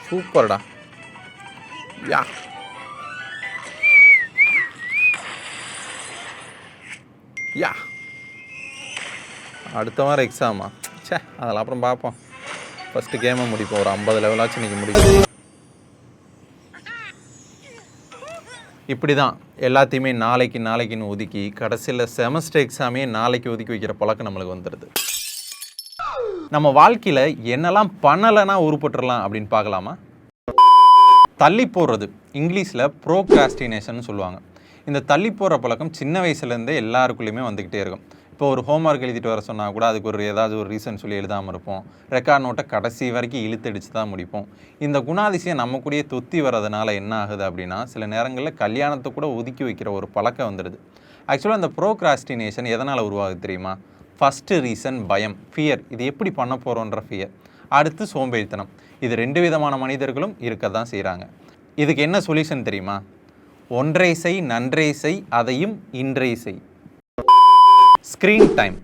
சூப்பர்டா. யா யா அடுத்த வாரம் எக்ஸாமா? சே, அதெல்லாம் அப்புறம் பார்ப்போம். ஃபஸ்ட்டு கேமை முடிப்போம். ஒரு 50 லெவலாச்சும் இன்றைக்கி முடிக்கும். இப்படி தான் எல்லாத்தையுமே நாளைக்குன்னு ஒதுக்கி கடைசியில் செமஸ்டர் எக்ஸாமே நாளைக்கு ஒதுக்கி வைக்கிற பழக்கம் நம்மளுக்கு வந்துடுது. நம்ம வாழ்க்கையில் என்னெல்லாம் பண்ணலைன்னா உருப்பட்டுறலாம் அப்படின்னு பார்க்கலாமா? தள்ளி போடுறது, இங்கிலீஷில் ப்ரோக்ராஸ்டினேஷன் சொல்லுவாங்க. இந்த தள்ளி போடுற பழக்கம் சின்ன வயசுலேருந்தே எல்லாருக்குள்ளேயுமே வந்துக்கிட்டே இருக்கும். இப்போ ஒரு ஹோம்ஒர்க் எழுதிட்டு வர சொன்னால் கூட அதுக்கு ஏதாவது ஒரு ரீசன் சொல்லி எழுதாமல் இருப்போம். ரெக்கார்ட் நோட்டை கடைசி வரைக்கும் இழுத்தடிச்சு தான் முடிப்போம். இந்த குணாதிசயம் நம்ம கூடயே தொத்தி வர்றதுனால என்ன ஆகுது அப்படின்னா, சில நேரங்களில் கல்யாணத்தை கூட ஒதுக்கி வைக்கிற ஒரு பழக்கம் வந்துடுது. ஆக்சுவலாக இந்த ப்ரோக்ராஸ்டினேஷன் எதனால் உருவாகுது தெரியுமா? ஃபஸ்ட்டு ரீசன் பயம், ஃபியர். இது எப்படி பண்ண போகிறோன்ற ஃபியர். அடுத்து சோம்பேறித்தனம். இது 2 விதமான மனிதர்களும் இருக்க தான் செய்கிறாங்க. இதுக்கு என்ன சொல்யூஷன் தெரியுமா? ஒன்றை செய், நன்றை செய், அதையும் இன்றை செய். Screen time.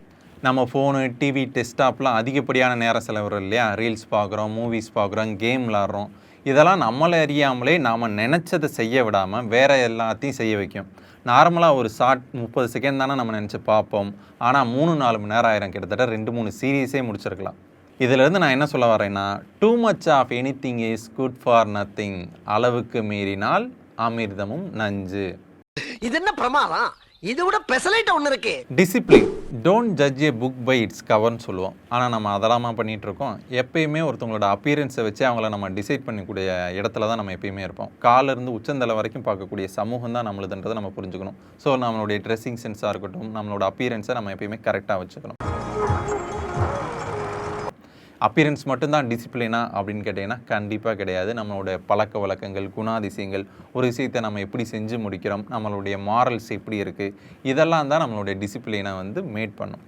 நம்ம ஃபோனு, டிவி, டெஸ்க்டாப்லாம் அதிகப்படியான நேரம் செலவிடுறோம் இல்லையா? ரீல்ஸ் பார்க்குறோம், மூவிஸ் பார்க்குறோம், கேம் விளாட்றோம். இதெல்லாம் நம்மளை அறியாமலே நாம் நினச்சதை செய்ய விடாமல் வேறு எல்லாத்தையும் செய்ய வைக்கும். நார்மலாக ஒரு ஷார்ட் 30 செகண்ட் தானே நம்ம நினச்சி பார்ப்போம். ஆனால் 3-4 மணி நேரம் ஆயிரம். கிட்டத்தட்ட 2-3 சீரீஸே முடிச்சிருக்கலாம். இதிலேருந்து நான் என்ன சொல்ல வரேன்னா, too much of anything is good for nothing. அளவுக்கு மீறினால் அமிர்தமும் நஞ்சு. இது என்ன பிரமாதம்? இது விட பெசலைட் ஒன்று இருக்கு. Discipline. Don't judge a book by its கவர்னு சொல்லுவோம். ஆனால் நம்ம அதெல்லாமா பண்ணிகிட்டு இருக்கோம். எப்பயுமே ஒருத்தவங்களோட அப்பியரன்ஸை வச்சு அவங்கள நம்ம டிசைட் பண்ணக்கூடிய இடத்துல தான் நம்ம எப்பயுமே இருப்போம். காலிலிருந்து உச்சந்தலை வரைக்கும் பார்க்கக்கூடிய சமூகம் தான் நம்மளுதுன்றதை நம்ம புரிஞ்சுக்கணும். ஸோ நம்மளுடைய ட்ரெஸ்ஸிங் சென்ஸாக இருக்கட்டும், நம்மளோட அப்பியரன்ஸை நம்ம எப்பயுமே கரெக்டாக வச்சுக்கணும். அப்பியரன்ஸ் மட்டும்தான் டிசிப்ளினா அப்படின்னு கேட்டிங்கன்னா கண்டிப்பாக கிடையாது. நம்மளுடைய பழக்க வழக்கங்கள், குணாதிசயங்கள், ஒரு விஷயத்தை நம்ம எப்படி செஞ்சு முடிக்கிறோம், நம்மளுடைய மாரல்ஸ் எப்படி இருக்குது, இதெல்லாம் தான் நம்மளுடைய டிசிப்ளினை மேட் பண்ணும்.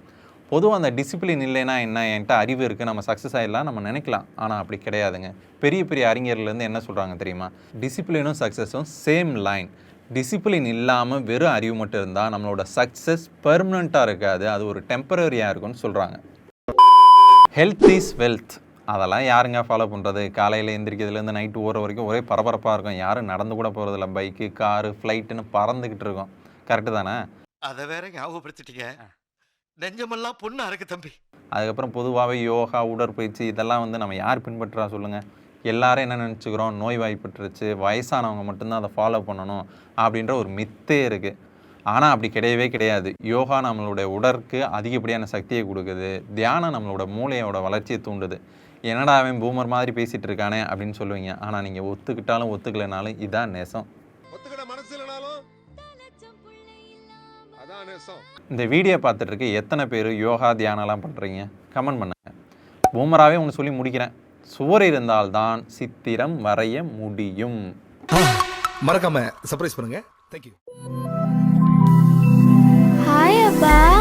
பொதுவாக அந்த டிசிப்ளின் இல்லைன்னா என்ன, என்கிட்ட அறிவு இருக்குது, நம்ம சக்ஸஸ் ஆகிடலாம் நம்ம நினைக்கலாம். ஆனால் அப்படி கிடையாதுங்க. பெரிய பெரிய அறிஞர்லேருந்து என்ன சொல்கிறாங்க தெரியுமா? டிசிப்ளினும் சக்ஸஸும் சேம் லைன். டிசிப்ளின் இல்லாமல் வெறும் அறிவு மட்டும் இருந்தால் நம்மளோட சக்ஸஸ் பெர்மனண்ட்டாக இருக்காது, அது ஒரு டெம்பரரியாக இருக்கும்னு சொல்கிறாங்க. Health is wealth. அதெல்லாம் யாருங்க ஃபாலோ பண்ணுறது? காலையில் எந்திரிக்கிறதுலேருந்து நைட்டு ஓடுற வரைக்கும் ஒரே பரபரப்பாக இருக்கும். யாரும் நடந்து கூட போகிறதில்ல. பைக்கு, காரு, ஃப்ளைட்டுன்னு பறந்துக்கிட்டு இருக்கோம். கரெக்டு தானே? அதை வேற ஞாபகப்படுத்திட்டீங்க. நெஞ்சமெல்லாம் பொண்ணா இருக்கு தம்பி. அதுக்கப்புறம் பொதுவாகவே யோகா, உடற்பயிற்சி இதெல்லாம் நம்ம யார் பின்பற்றா சொல்லுங்கள்? எல்லாரும் என்ன நினச்சிக்கிறோம்? நோய் வாய்ப்பட்டுருச்சு, வயசானவங்க மட்டும்தான் அதை ஃபாலோ பண்ணணும் அப்படின்ற ஒரு மித்தே இருக்குது. ஆனால் அப்படி கிடையவே கிடையாது. யோகா நம்மளுடைய உடலுக்கு அதிகப்படியான சக்தியை கொடுக்குது. தியானம் நம்மளோட மூளையோட வளர்ச்சியை தூண்டுது. என்னடா அவன் பூமர் மாதிரி பேசிகிட்டு இருக்கானே அப்படின்னு சொல்லுவீங்க. ஆனால் நீங்கள் ஒத்துக்கிட்டாலும் ஒத்துக்கலைனாலும் இதான் நேசம். இந்த வீடியோ பார்த்துட்டு இருக்க எத்தனை பேர் யோகா தியானம்லாம் பண்ணுறீங்க? கமெண்ட் பண்ணுங்கள். பூமராகவே ஒன்று சொல்லி முடிக்கிறேன். சுவர் இருந்தால்தான் சித்திரம் வரைய முடியும். மறக்காம சர்ப்ரைஸ் பண்ணுங்க. தேங்க்யூ. Hi, Abba.